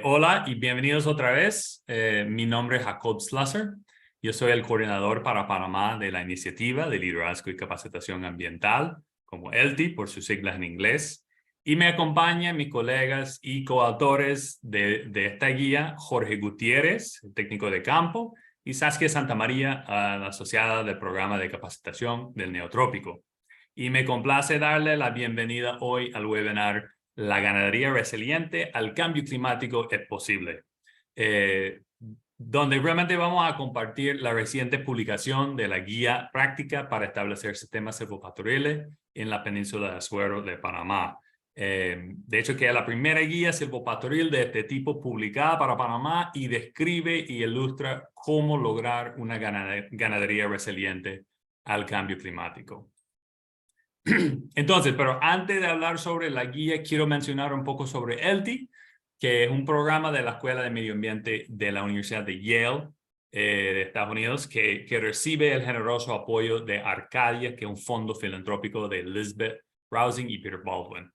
Hola y bienvenidos otra vez. Mi nombre es Jacob Slusser. Yo soy el coordinador para Panamá de la Iniciativa de Liderazgo y Capacitación Ambiental, como ELTI por sus siglas en inglés. Y me acompañan mis colegas y coautores de esta guía, Jorge Gutiérrez, técnico de campo, y Saskia Santamaría, la asociada del programa de capacitación del Neotrópico. Y me complace darle la bienvenida hoy al webinar La ganadería resiliente al cambio climático es posible, donde realmente vamos a compartir la reciente publicación de la guía práctica para establecer sistemas silvopastoriles en la península de Azuero de Panamá. De hecho, que es la primera guía silvopastoril de este tipo publicada para Panamá y describe y ilustra cómo lograr una ganadería resiliente al cambio climático. Entonces, pero antes de hablar sobre la guía, quiero mencionar un poco sobre ELTI, que es un programa de la Escuela de Medio Ambiente de la Universidad de Yale, de Estados Unidos, que recibe el generoso apoyo de Arcadia, que es un fondo filantrópico de Elizabeth Rousing y Peter Baldwin.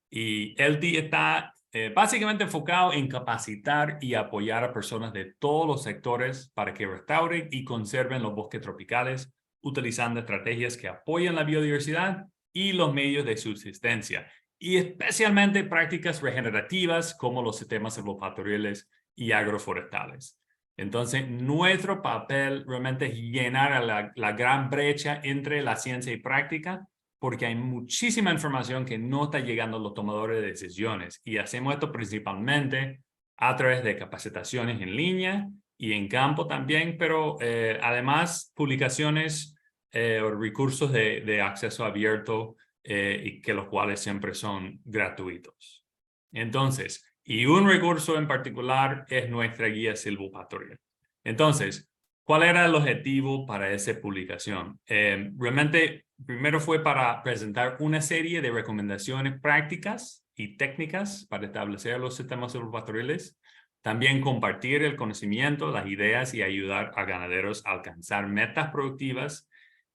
Y ELTI está básicamente enfocado en capacitar y apoyar a personas de todos los sectores para que restauren y conserven los bosques tropicales, utilizando estrategias que apoyan la biodiversidad y los medios de subsistencia, y especialmente prácticas regenerativas como los sistemas silvopastoriles y agroforestales. Entonces, nuestro papel realmente es llenar la gran brecha entre la ciencia y práctica, porque hay muchísima información que no está llegando a los tomadores de decisiones, y hacemos esto principalmente a través de capacitaciones en línea y en campo también, pero además publicaciones o recursos de acceso abierto y que los cuales siempre son gratuitos. Entonces, y un recurso en particular es nuestra guía silvopastorial. Entonces, ¿cuál era el objetivo para esa publicación? Realmente, primero fue para presentar una serie de recomendaciones prácticas y técnicas para establecer los sistemas silvopastoriles. También compartir el conocimiento, las ideas y ayudar a ganaderos a alcanzar metas productivas.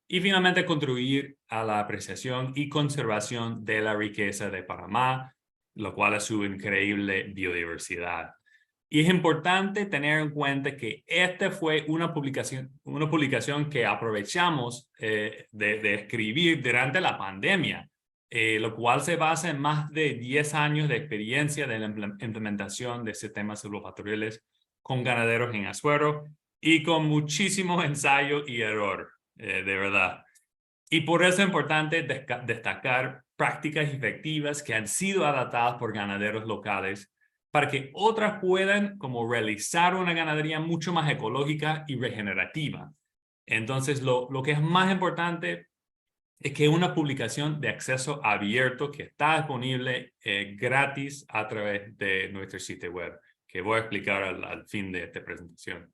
Y finalmente contribuir a la apreciación y conservación de la riqueza de Panamá, lo cual es su increíble biodiversidad. Y es importante tener en cuenta que esta fue una publicación que aprovechamos de escribir durante la pandemia, lo cual se basa en más de 10 años de experiencia de la implementación de sistemas silvopastoriles con ganaderos en Azuero y con muchísimo ensayo y error, de verdad. Y por eso es importante destacar prácticas efectivas que han sido adaptadas por ganaderos locales para que otras puedan como realizar una ganadería mucho más ecológica y regenerativa. Entonces, lo que es más importante es que una publicación de acceso abierto que está disponible gratis a través de nuestro sitio web, que voy a explicar al fin de esta presentación.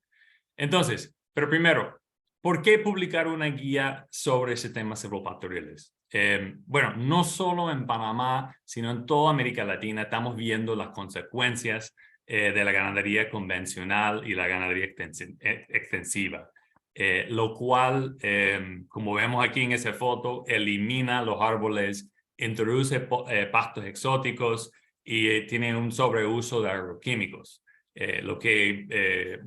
Entonces, pero primero, ¿por qué publicar una guía sobre sistemas silvopastoriles? Bueno, no solo en Panamá, sino en toda América Latina estamos viendo las consecuencias de la ganadería convencional y la ganadería extensiva. Lo cual, como vemos aquí en esa foto, elimina los árboles, introduce pastos exóticos y tiene un sobreuso de agroquímicos. Lo que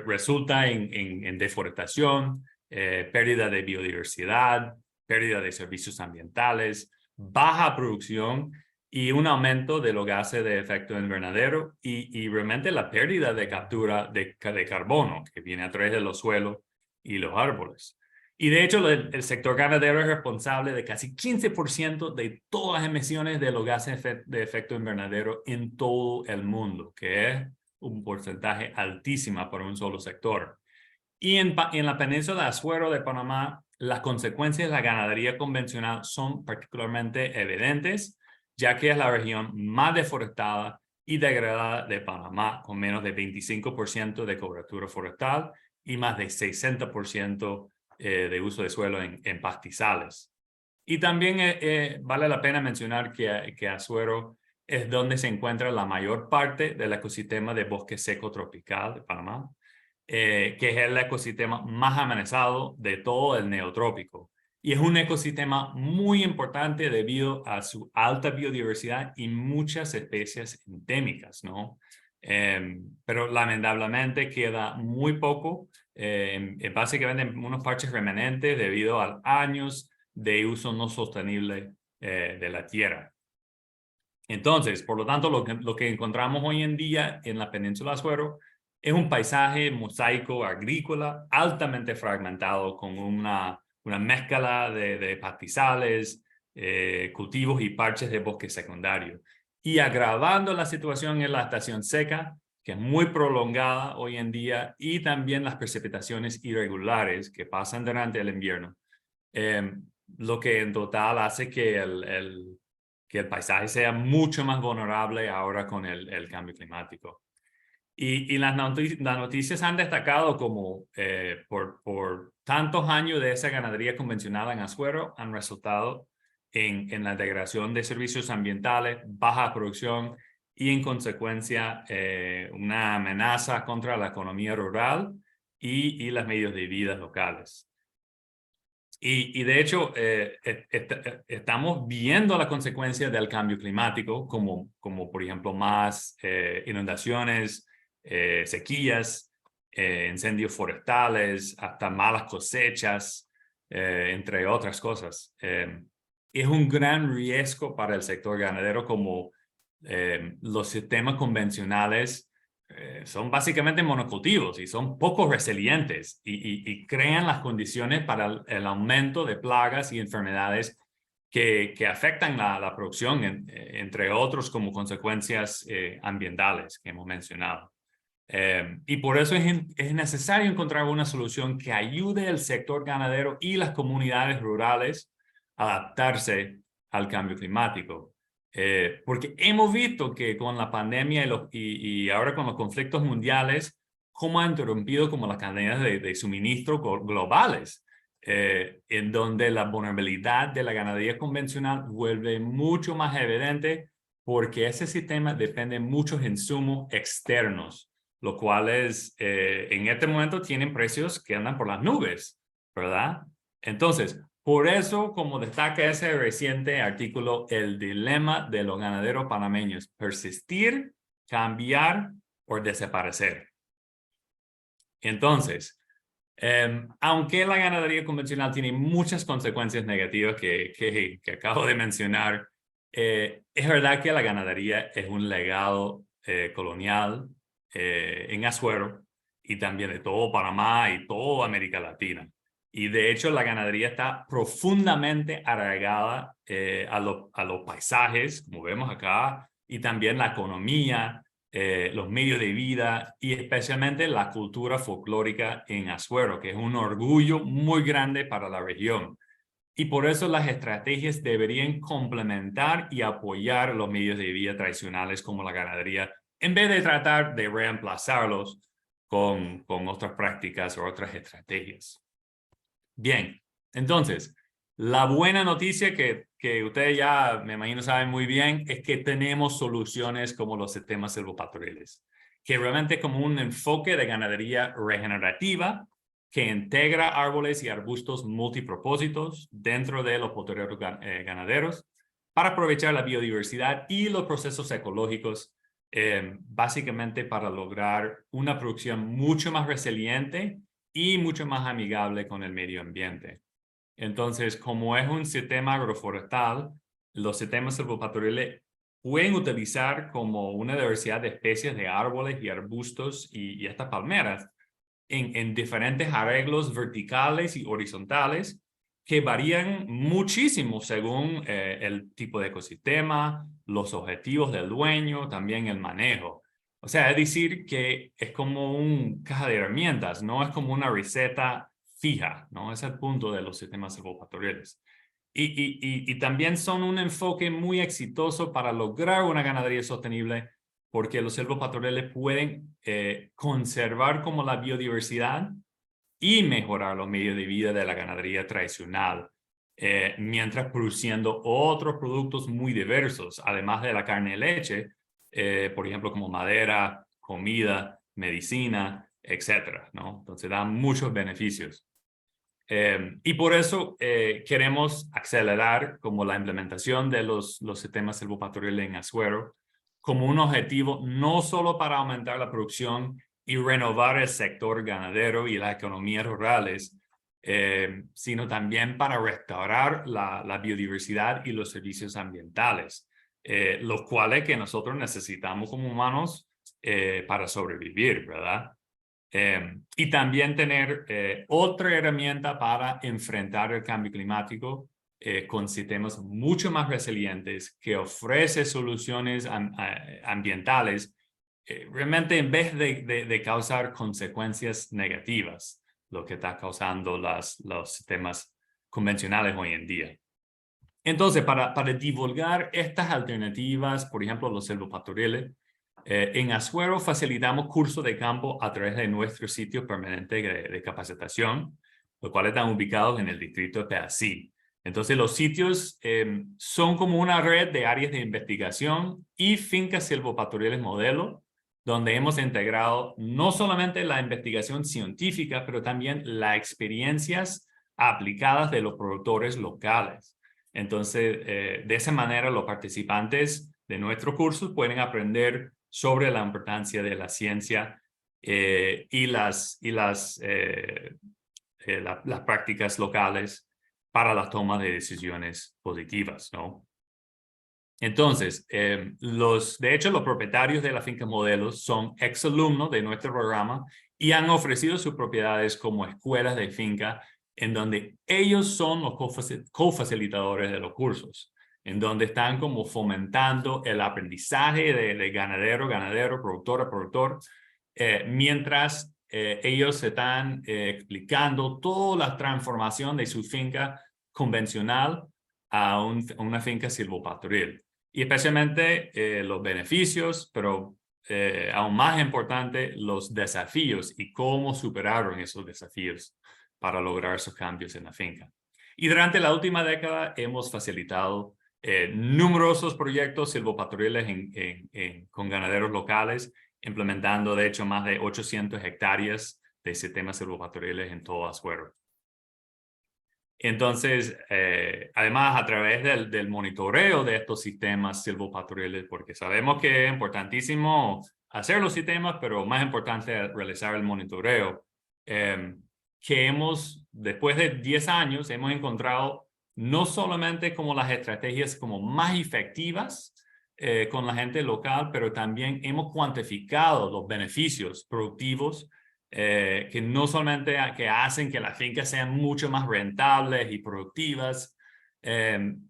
resulta en deforestación, pérdida de biodiversidad, pérdida de servicios ambientales, baja producción y un aumento de los gases de efecto invernadero y realmente la pérdida de captura de carbono que viene a través de los suelos y los árboles. Y de hecho, el sector ganadero es responsable de casi 15% de todas las emisiones de los gases de efecto invernadero en todo el mundo, que es un porcentaje altísimo para un solo sector. Y en la península de Azuero de Panamá, las consecuencias de la ganadería convencional son particularmente evidentes, ya que es la región más deforestada y degradada de Panamá, con menos de 25% de cobertura forestal y más de 60% de uso de suelo en pastizales. Y también vale la pena mencionar que Azuero es donde se encuentra la mayor parte del ecosistema de bosque seco tropical de Panamá, que es el ecosistema más amenazado de todo el neotrópico. Y es un ecosistema muy importante debido a su alta biodiversidad y muchas especies endémicas, ¿no? Pero lamentablemente queda muy poco, básicamente en unos parches remanentes debido a años de uso no sostenible de la tierra. Entonces, por lo tanto, lo que encontramos hoy en día en la península de Azuero es un paisaje mosaico agrícola altamente fragmentado con una mezcla de pastizales, cultivos y parches de bosque secundario. Y agravando la situación en la estación seca, que es muy prolongada hoy en día, y también las precipitaciones irregulares que pasan durante el invierno, eh, lo que en total hace que el paisaje sea mucho más vulnerable ahora con el cambio climático. Y las noticias han destacado como por tantos años de esa ganadería convencional en Azuero han resultado en la degradación de servicios ambientales, baja producción y en consecuencia una amenaza contra la economía rural y los medios de vida locales. Y de hecho, estamos viendo las consecuencias del cambio climático, como por ejemplo más inundaciones, sequías, incendios forestales, hasta malas cosechas, entre otras cosas. Es un gran riesgo para el sector ganadero como los sistemas convencionales son básicamente monocultivos y son poco resilientes y crean las condiciones para el aumento de plagas y enfermedades que afectan la producción, entre otros como consecuencias ambientales que hemos mencionado. Y por eso es necesario encontrar una solución que ayude al sector ganadero y las comunidades rurales a adaptarse al cambio climático. Porque hemos visto que con la pandemia y ahora con los conflictos mundiales, cómo ha interrumpido como las cadenas de suministro globales, en donde la vulnerabilidad de la ganadería convencional vuelve mucho más evidente porque ese sistema depende de muchos insumos externos, los cuales en este momento tienen precios que andan por las nubes, ¿verdad? Entonces, por eso, como destaca ese reciente artículo, el dilema de los ganaderos panameños: persistir, cambiar o desaparecer. Entonces, aunque la ganadería convencional tiene muchas consecuencias negativas que acabo de mencionar, es verdad que la ganadería es un legado colonial en Azuero y también de todo Panamá y toda América Latina. Y de hecho la ganadería está profundamente arraigada a los paisajes, como vemos acá, y también la economía, los medios de vida y especialmente la cultura folclórica en Azuero, que es un orgullo muy grande para la región. Y por eso las estrategias deberían complementar y apoyar los medios de vida tradicionales como la ganadería, en vez de tratar de reemplazarlos con otras prácticas o otras estrategias. Bien, entonces, la buena noticia que ustedes ya, me imagino, saben muy bien, es que tenemos soluciones como los sistemas silvopastoriles, que realmente es como un enfoque de ganadería regenerativa que integra árboles y arbustos multipropósitos dentro de los potroleros ganaderos para aprovechar la biodiversidad y los procesos ecológicos, básicamente para lograr una producción mucho más resiliente y mucho más amigable con el medio ambiente. Entonces, como es un sistema agroforestal, los sistemas silvopastoriles pueden utilizar como una diversidad de especies de árboles y arbustos y estas palmeras en diferentes arreglos verticales y horizontales que varían muchísimo según el tipo de ecosistema, los objetivos del dueño, también el manejo. O sea, es decir que es como un caja de herramientas, no es como una receta fija, ¿no? Ese es el punto de los sistemas silvopastoriles. Y también son un enfoque muy exitoso para lograr una ganadería sostenible porque los silvopastoriles pueden conservar como la biodiversidad y mejorar los medios de vida de la ganadería tradicional, mientras produciendo otros productos muy diversos, además de la carne y leche, por ejemplo, como madera, comida, medicina, etcétera, ¿no? Entonces, da muchos beneficios. Y por eso queremos acelerar como la implementación de los sistemas silvopastoriles en Azuero como un objetivo no solo para aumentar la producción y renovar el sector ganadero y las economías rurales, sino también para restaurar la biodiversidad y los servicios ambientales, los cuales que nosotros necesitamos como humanos para sobrevivir, ¿verdad? Y también tener otra herramienta para enfrentar el cambio climático con sistemas mucho más resilientes que ofrece soluciones ambientales realmente en vez de causar consecuencias negativas, lo que está causando los sistemas convencionales hoy en día. Entonces, para divulgar estas alternativas, por ejemplo, los silvopastoriles, en Azuero facilitamos cursos de campo a través de nuestro sitio permanente de capacitación, los cuales están ubicados en el distrito de Pedací. Entonces, los sitios son como una red de áreas de investigación y fincas silvopastoriles modelo, donde hemos integrado no solamente la investigación científica, pero también las experiencias aplicadas de los productores locales. Entonces, de esa manera, los participantes de nuestros cursos pueden aprender sobre la importancia de la ciencia y las prácticas locales para la toma de decisiones positivas, ¿no? Entonces, de hecho, los propietarios de la finca modelos son exalumnos de nuestro programa y han ofrecido sus propiedades como escuelas de finca en donde ellos son los cofacilitadores de los cursos, en donde están como fomentando el aprendizaje de ganadero, productor, mientras ellos están explicando toda la transformación de su finca convencional a una finca silvopastoril. Y especialmente los beneficios, pero aún más importante, los desafíos y cómo superaron esos desafíos para lograr esos cambios en la finca. Y durante la última década hemos facilitado numerosos proyectos silvopastoriles con ganaderos locales, implementando de hecho más de 800 hectáreas de sistemas silvopastoriles en todo Azuero. Entonces, además, a través del monitoreo de estos sistemas silvopastoriles, porque sabemos que es importantísimo hacer los sistemas, pero más importante realizar el monitoreo, que después de 10 años, hemos encontrado no solamente como las estrategias como más efectivas con la gente local, pero también hemos cuantificado los beneficios productivos que no solamente que hacen que las fincas sean mucho más rentables y productivas,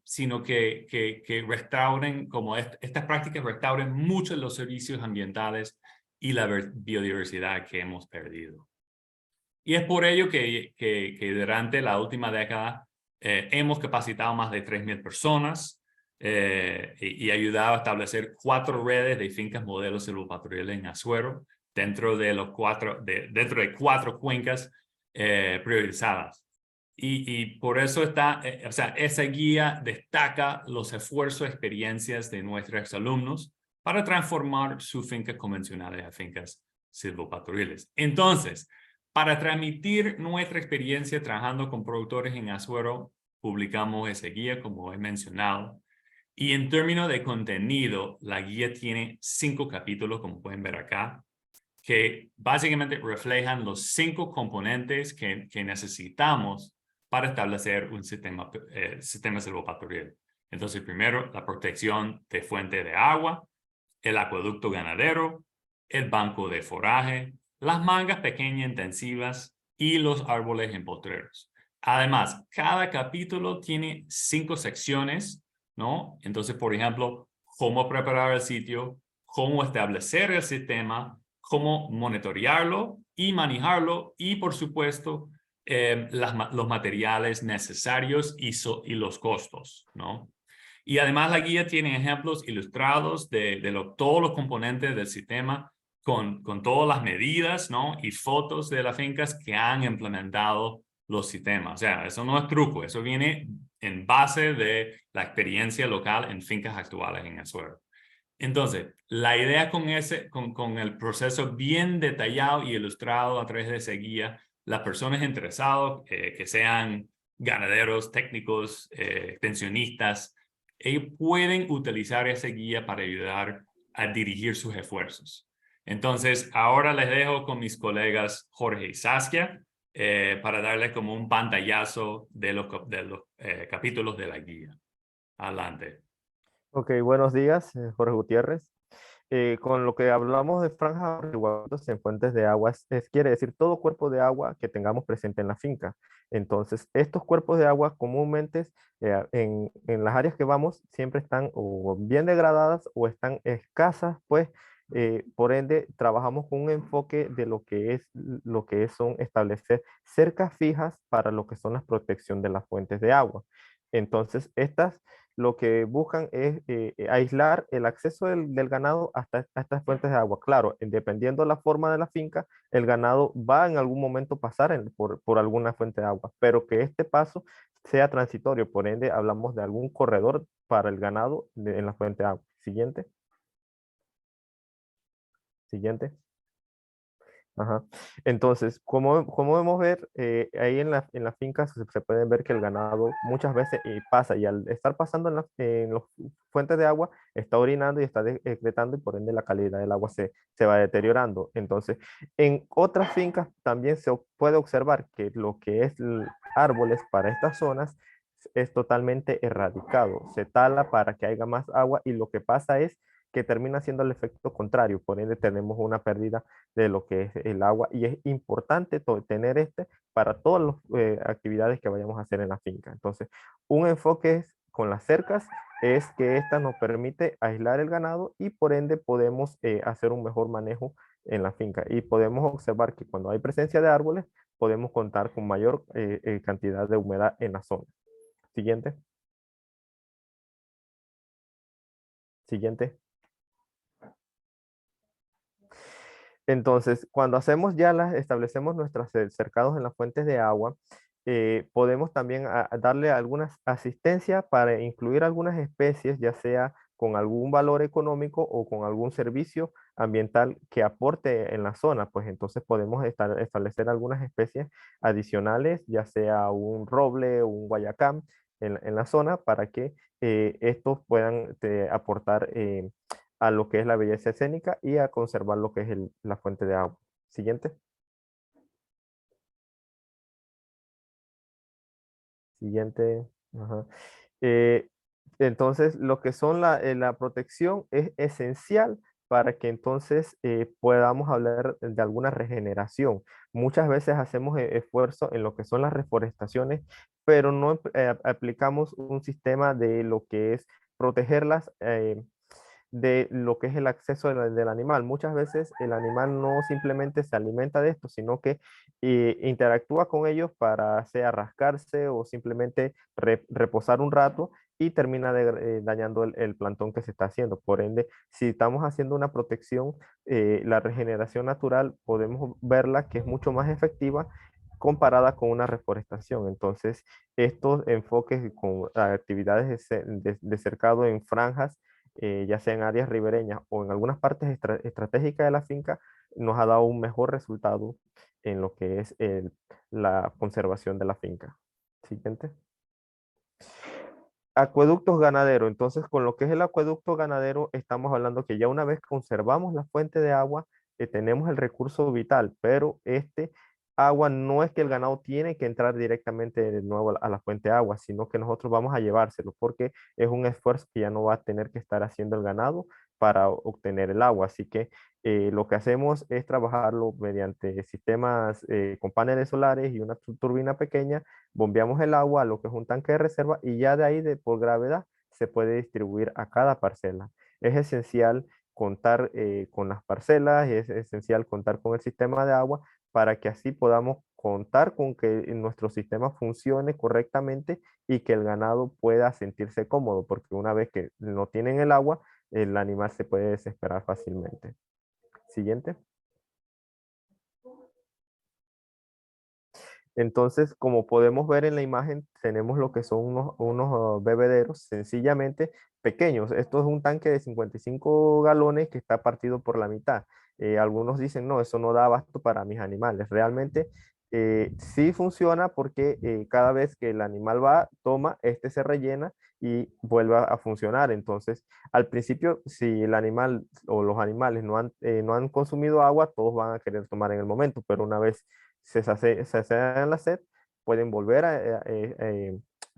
sino que restauren, como estas prácticas restauren muchos de los servicios ambientales y la biodiversidad que hemos perdido. Y es por ello que durante la última década hemos capacitado más de 3,000 personas y ayudado a establecer 4 redes de fincas modelos silvopastoriles en Azuero, dentro de 4 cuencas priorizadas. Y por eso esa guía destaca los esfuerzos y experiencias de nuestros exalumnos para transformar sus fincas convencionales a fincas silvopastoriles. Entonces, para transmitir nuestra experiencia trabajando con productores en Azuero, publicamos esa guía, como he mencionado. Y en términos de contenido, la guía tiene 5 capítulos, como pueden ver acá, que básicamente reflejan los 5 componentes que necesitamos para establecer un sistema silvopastoril. Entonces, primero, la protección de fuente de agua, el acueducto ganadero, el banco de foraje, las mangas pequeñas intensivas y los árboles en potreros. Además, cada capítulo tiene 5 secciones, ¿no? Entonces, por ejemplo, cómo preparar el sitio, cómo establecer el sistema, cómo monitorearlo y manejarlo y, por supuesto, los materiales necesarios y los costos, ¿no? Y además la guía tiene ejemplos ilustrados de todos los componentes del sistema con todas las medidas, ¿no? Y fotos de las fincas que han implementado los sistemas. O sea, eso no es truco, eso viene en base de la experiencia local en fincas actuales en Azuero. Entonces, la idea con el proceso bien detallado y ilustrado a través de esa guía las personas interesadas, que sean ganaderos, técnicos, pensionistas, ellos pueden utilizar esa guía para ayudar a dirigir sus esfuerzos. Entonces, ahora les dejo con mis colegas Jorge y Saskia para darles como un pantallazo de los capítulos de la guía. Adelante. Ok, buenos días, Jorge Gutiérrez. Con lo que hablamos de franjas amortiguadoras en fuentes de agua, quiere decir todo cuerpo de agua que tengamos presente en la finca. Entonces, estos cuerpos de agua comúnmente en las áreas que vamos siempre están o bien degradadas o están escasas, pues por ende trabajamos con un enfoque de son establecer cercas fijas para lo que son la protección de las fuentes de agua. Entonces, estas lo que buscan es aislar el acceso del ganado hasta estas fuentes de agua. Claro, dependiendo la forma de la finca, el ganado va en algún momento pasar por alguna fuente de agua, pero que este paso sea transitorio. Por ende, hablamos de algún corredor para el ganado en la fuente de agua. Siguiente. Siguiente. Ajá. Entonces, como vemos ver, ahí en la finca se puede ver que el ganado muchas veces pasa y al estar pasando en las fuentes de agua, está orinando y está excretando y por ende la calidad del agua se va deteriorando. Entonces, en otras fincas también se puede observar que lo que es árboles para estas zonas es totalmente erradicado. Se tala para que haya más agua y lo que pasa es que termina siendo el efecto contrario, por ende tenemos una pérdida de lo que es el agua y es importante tener para todas las actividades que vayamos a hacer en la finca. Entonces, un enfoque con las cercas es que esta nos permite aislar el ganado y por ende podemos hacer un mejor manejo en la finca y podemos observar que cuando hay presencia de árboles podemos contar con mayor cantidad de humedad en la zona. Siguiente. Siguiente. Entonces, cuando establecemos nuestros cercados en las fuentes de agua, podemos también darle algunas asistencia para incluir algunas especies, ya sea con algún valor económico o con algún servicio ambiental que aporte en la zona. Pues entonces podemos establecer algunas especies adicionales, ya sea un roble o un guayacán en la zona para que estos puedan aportar a lo que es la belleza escénica y a conservar lo que es la fuente de agua. Siguiente. Siguiente. Ajá. Eh, entonces, lo que son la protección es esencial para que entonces podamos hablar de alguna regeneración. Muchas veces hacemos esfuerzo en lo que son las reforestaciones, pero no aplicamos un sistema de lo que es protegerlas de lo que es el acceso del animal. Muchas veces el animal no simplemente se alimenta de esto, sino que interactúa con ellos para sea rascarse o simplemente reposar un rato y termina dañando el plantón que se está haciendo. Por ende, si estamos haciendo una protección, la regeneración natural podemos verla que es mucho más efectiva comparada con una reforestación. Entonces, estos enfoques con actividades de cercado en franjas, ya sea en áreas ribereñas o en algunas partes estratégicas de la finca, nos ha dado un mejor resultado en lo que es la conservación de la finca. Siguiente. Acueductos ganaderos. Entonces, con lo que es el acueducto ganadero, estamos hablando que ya una vez conservamos la fuente de agua, tenemos el recurso vital, pero este agua no es que el ganado tiene que entrar directamente de nuevo a la fuente de agua, sino que nosotros vamos a llevárselo porque es un esfuerzo que ya no va a tener que estar haciendo el ganado para obtener el agua. Así que lo que hacemos es trabajarlo mediante sistemas con paneles solares y una turbina pequeña, bombeamos el agua a lo que es un tanque de reserva y ya de ahí por gravedad se puede distribuir a cada parcela. Es esencial contar con las parcelas, es esencial contar con el sistema de agua para que así podamos contar con que nuestro sistema funcione correctamente y que el ganado pueda sentirse cómodo, porque una vez que no tienen el agua, el animal se puede desesperar fácilmente. Siguiente. Entonces, como podemos ver en la imagen, tenemos lo que son unos bebederos sencillamente pequeños. Esto es un tanque de 55 galones que está partido por la mitad. Algunos dicen, no, eso no da abasto para mis animales. Realmente Sí funciona porque cada vez que el animal va, toma, este se rellena y vuelve a funcionar. Entonces, al principio, si el animal o los animales no han consumido agua, todos van a querer tomar en el momento, pero una vez se sacian la sed, pueden volver a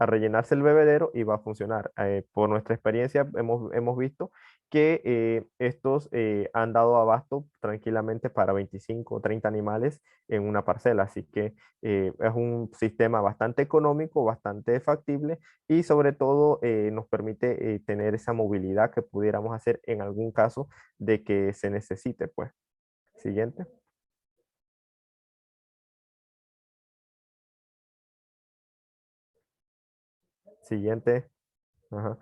rellenarse el bebedero y va a funcionar. Por nuestra experiencia, hemos visto que estos han dado abasto tranquilamente para 25 o 30 animales en una parcela. Así que es un sistema bastante económico, bastante factible y sobre todo nos permite tener esa movilidad que pudiéramos hacer en algún caso de que se necesite, pues. Siguiente. Siguiente. Ajá.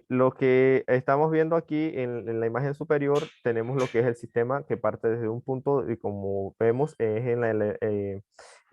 Lo que estamos viendo aquí en la imagen superior, tenemos lo que es el sistema que parte desde un punto y como vemos es en la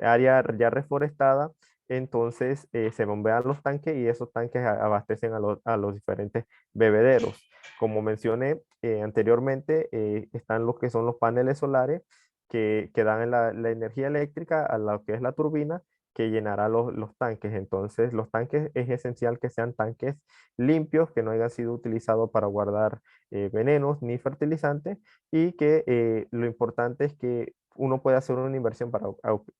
área ya reforestada, entonces se bombean los tanques y esos tanques abastecen a los diferentes bebederos. Como mencioné anteriormente, están los que son los paneles solares que dan la energía eléctrica a lo que es la turbina que llenará los tanques. Entonces, los tanques es esencial que sean tanques limpios, que no hayan sido utilizados para guardar venenos ni fertilizantes y que lo importante es que uno puede hacer una inversión para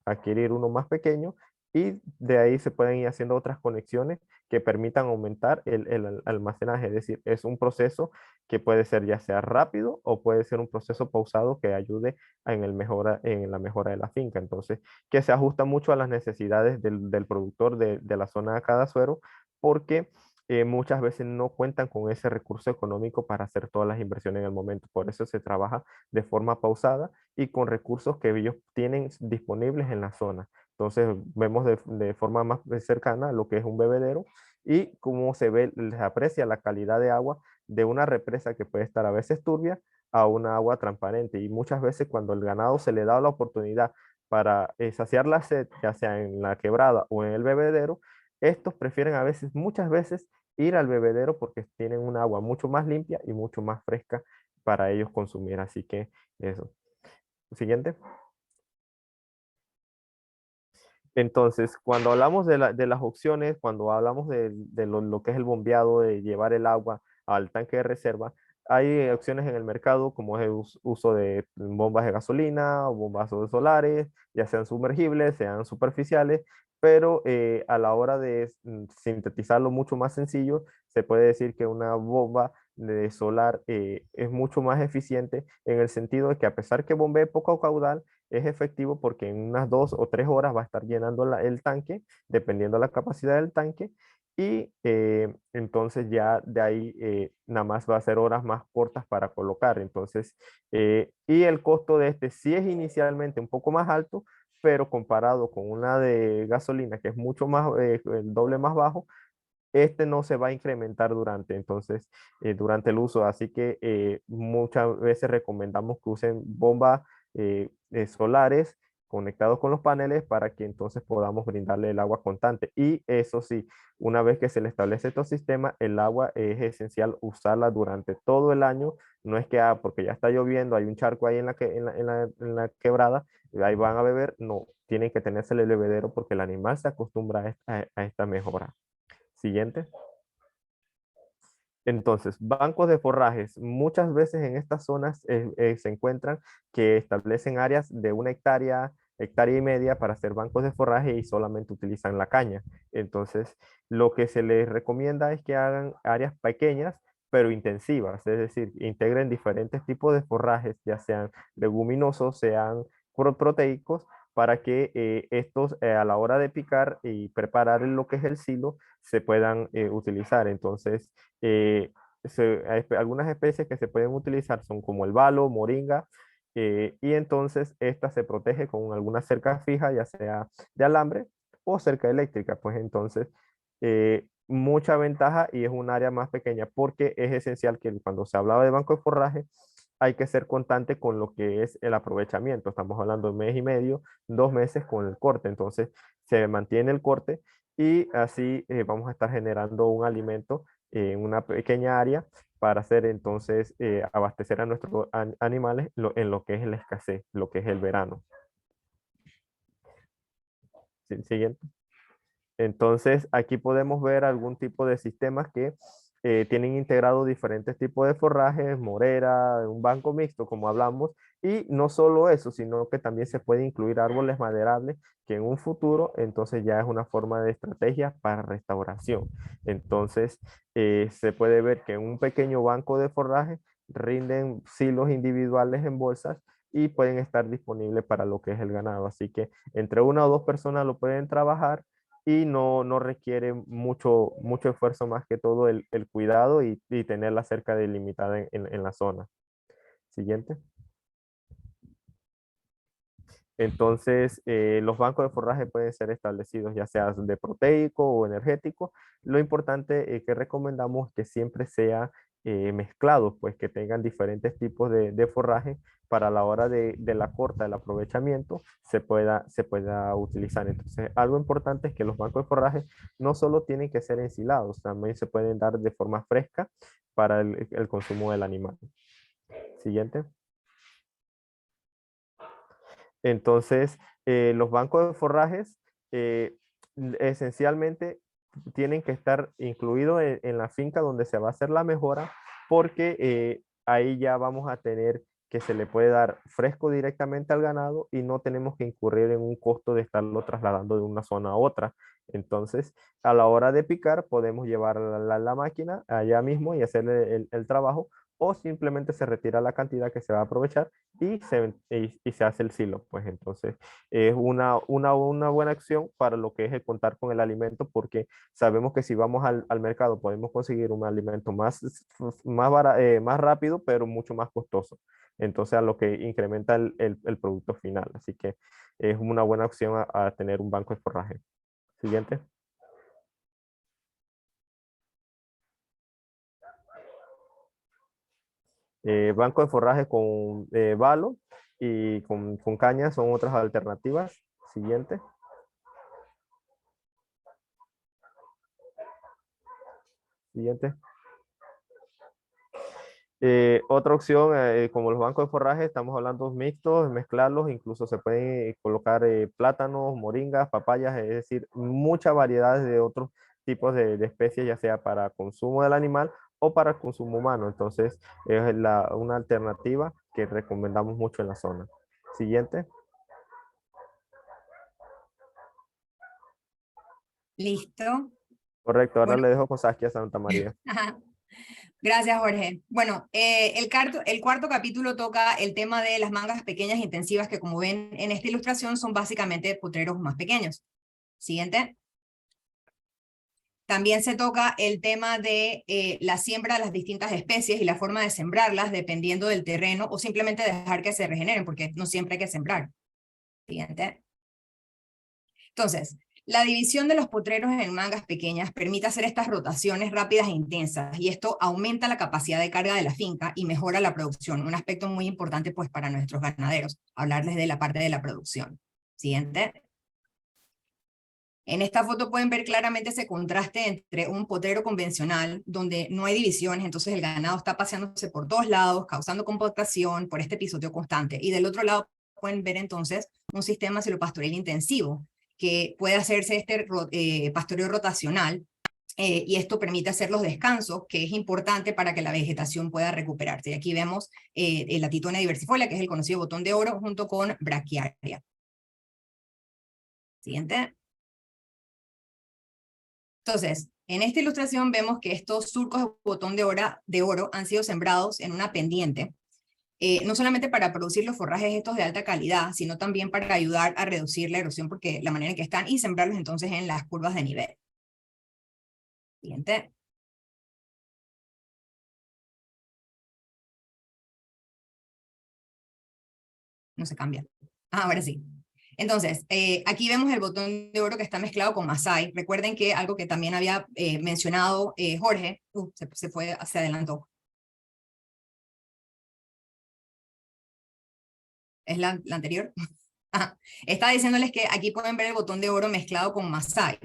adquirir uno más pequeño y de ahí se pueden ir haciendo otras conexiones que permitan aumentar el almacenaje. Es decir, es un proceso que puede ser ya sea rápido o puede ser un proceso pausado que ayude en la mejora de la finca. Entonces, que se ajusta mucho a las necesidades del productor de la zona de cada suero, porque muchas veces no cuentan con ese recurso económico para hacer todas las inversiones en el momento. Por eso se trabaja de forma pausada y con recursos que ellos tienen disponibles en la zona. Entonces vemos de forma más cercana lo que es un bebedero y cómo se ve, se aprecia la calidad de agua de una represa que puede estar a veces turbia a una agua transparente. Y muchas veces cuando el ganado se le da la oportunidad para saciar la sed, ya sea en la quebrada o en el bebedero, estos prefieren a veces, muchas veces, ir al bebedero porque tienen un agua mucho más limpia y mucho más fresca para ellos consumir. Así que eso. Siguiente. Entonces, cuando hablamos de las opciones, cuando hablamos de lo que es el bombeado, de llevar el agua al tanque de reserva, hay opciones en el mercado como es el uso de bombas de gasolina o bombas solares, ya sean sumergibles, sean superficiales, pero a la hora de sintetizarlo mucho más sencillo, se puede decir que una bomba de solar es mucho más eficiente en el sentido de que a pesar que bombee poco caudal, es efectivo porque en unas 2 o 3 horas va a estar llenando el tanque, dependiendo de la capacidad del tanque, y entonces ya de ahí nada más va a ser horas más cortas para colocar. Entonces, y el costo de este sí es inicialmente un poco más alto, pero comparado con una de gasolina que es mucho más, el doble más bajo, este no se va a incrementar durante el uso. Así que muchas veces recomendamos que usen bombas solares conectados con los paneles para que entonces podamos brindarle el agua constante. Y eso sí, una vez que se le establece estos sistemas, el agua es esencial usarla durante todo el año. No es que porque ya está lloviendo, hay un charco ahí en la quebrada, y ahí van a beber. No, tienen que tenerse el bebedero porque el animal se acostumbra a esta mejora. Siguiente. Entonces, bancos de forrajes. Muchas veces en estas zonas se encuentran que establecen áreas de 1 hectárea, hectárea y media para hacer bancos de forraje y solamente utilizan la caña. Entonces, lo que se les recomienda es que hagan áreas pequeñas pero intensivas, es decir, integren diferentes tipos de forrajes, ya sean leguminosos, sean proteicos, para que estos a la hora de picar y preparar lo que es el silo se puedan utilizar. Entonces, eh, hay algunas especies que se pueden utilizar son como el balo, moringa, y entonces esta se protege con alguna cerca fija, ya sea de alambre o cerca eléctrica. Pues entonces, mucha ventaja y es un área más pequeña porque es esencial que cuando se hablaba de banco de forraje, hay que ser constante con lo que es el aprovechamiento. Estamos hablando de 1 mes y medio, 2 meses con el corte. Entonces, se mantiene el corte y así vamos a estar generando un alimento en una pequeña área para hacer entonces abastecer a nuestros animales en lo que es la escasez, lo que es el verano. Siguiente. Entonces, aquí podemos ver algún tipo de sistemas que tienen integrado diferentes tipos de forrajes, morera, un banco mixto, como hablamos, y no solo eso, sino que también se puede incluir árboles maderables, que en un futuro, entonces ya es una forma de estrategia para restauración. Entonces, se puede ver que en un pequeño banco de forraje rinden silos individuales en bolsas y pueden estar disponibles para lo que es el ganado. Así que entre una o dos personas lo pueden trabajar y no requiere mucho esfuerzo, más que todo el cuidado y tenerla cerca delimitada en la zona. Siguiente. Entonces, los bancos de forraje pueden ser establecidos ya sea de proteico o energético. Lo importante que recomendamos que siempre sea mezclados, pues que tengan diferentes tipos de forraje para la hora de la corta, del aprovechamiento, se pueda utilizar. Entonces, algo importante es que los bancos de forraje no solo tienen que ser ensilados, también se pueden dar de forma fresca para el consumo del animal. Siguiente. Entonces, los bancos de forrajes esencialmente tienen que estar incluidos en la finca donde se va a hacer la mejora, porque ahí ya vamos a tener que se le puede dar fresco directamente al ganado y no tenemos que incurrir en un costo de estarlo trasladando de una zona a otra. Entonces, a la hora de picar, podemos llevar la máquina allá mismo y hacerle el trabajo, o simplemente se retira la cantidad que se va a aprovechar y se hace el silo. Pues entonces es una buena acción para lo que es el contar con el alimento, porque sabemos que si vamos al mercado podemos conseguir un alimento más rápido, pero mucho más costoso. Entonces a lo que incrementa el producto final. Así que es una buena opción a tener un banco de forraje. Siguiente. Banco de forraje con balo y con caña son otras alternativas. Siguiente. Siguiente. Otra opción, como los bancos de forraje, estamos hablando mixtos, mezclarlos, incluso se pueden colocar plátanos, moringas, papayas, es decir, muchas variedades de otros tipos de especies, ya sea para consumo del animal o para consumo humano. Entonces, es una alternativa que recomendamos mucho en la zona. Siguiente. Listo. Correcto, ahora Bueno, le dejo con Saskia Santa María. gracias, Jorge. Bueno, el cuarto capítulo toca el tema de las mangas pequeñas intensivas, que como ven en esta ilustración son básicamente potreros más pequeños. Siguiente. También se toca el tema de la siembra de las distintas especies y la forma de sembrarlas dependiendo del terreno, o simplemente dejar que se regeneren, porque no siempre hay que sembrar. Siguiente. Entonces, la división de los potreros en mangas pequeñas permite hacer estas rotaciones rápidas e intensas, y esto aumenta la capacidad de carga de la finca y mejora la producción, un aspecto muy importante pues para nuestros ganaderos, hablarles de la parte de la producción. Siguiente. En esta foto pueden ver claramente ese contraste entre un potrero convencional, donde no hay divisiones, entonces el ganado está paseándose por todos lados, causando compactación por este pisoteo constante, y del otro lado pueden ver entonces un sistema silopastoril intensivo, que puede hacerse este pastoreo rotacional, y esto permite hacer los descansos, que es importante para que la vegetación pueda recuperarse. Y aquí vemos la Titonia diversifolia, que es el conocido botón de oro, junto con braquiaria. Siguiente. Entonces, en esta ilustración vemos que estos surcos de botón de oro han sido sembrados en una pendiente, no solamente para producir los forrajes estos de alta calidad, sino también para ayudar a reducir la erosión, porque la manera en que están, y sembrarlos entonces en las curvas de nivel. Siguiente. No se cambia. Ahora sí. Entonces, aquí vemos el botón de oro que está mezclado con Masai. Recuerden que algo que también había mencionado Jorge, se adelantó. ¿Es la anterior? Estaba diciéndoles que aquí pueden ver el botón de oro mezclado con Masai.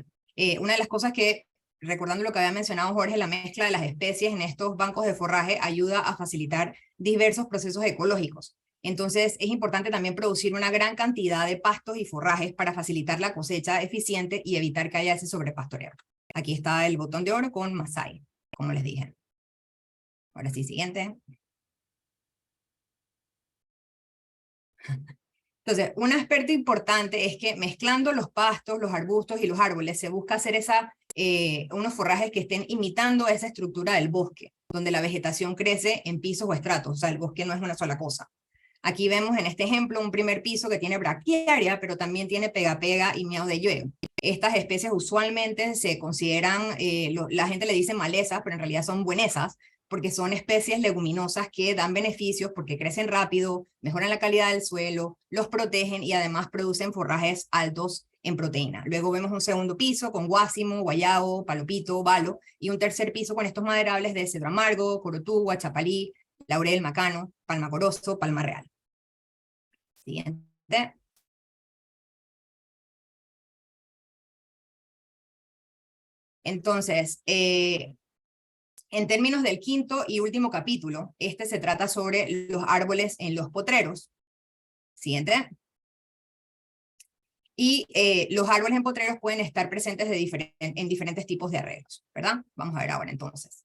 Una de las cosas que, recordando lo que había mencionado Jorge, la mezcla de las especies en estos bancos de forraje ayuda a facilitar diversos procesos ecológicos. Entonces, es importante también producir una gran cantidad de pastos y forrajes para facilitar la cosecha eficiente y evitar que haya ese sobrepastoreo. Aquí está el botón de oro con Masai, como les dije. Ahora sí, siguiente. Entonces, un aspecto importante es que mezclando los pastos, los arbustos y los árboles, se busca hacer unos forrajes que estén imitando esa estructura del bosque, donde la vegetación crece en pisos o estratos, o sea, el bosque no es una sola cosa. Aquí vemos en este ejemplo un primer piso que tiene braquiaria, pero también tiene pega-pega y miau de llueve. Estas especies usualmente se consideran, la gente le dice malezas, pero en realidad son buenesas, porque son especies leguminosas que dan beneficios porque crecen rápido, mejoran la calidad del suelo, los protegen y además producen forrajes altos en proteína. Luego vemos un segundo piso con guásimo, guayabo, palopito, balo, y un tercer piso con estos maderables de cedro amargo, corotú, guachapalí, laurel, macano, palma corozo, palma real. Siguiente. Entonces, en términos del quinto y último capítulo, este se trata sobre los árboles en los potreros. Siguiente. Y los árboles en potreros pueden estar presentes en diferentes tipos de arreglos, ¿verdad? Vamos a ver ahora entonces.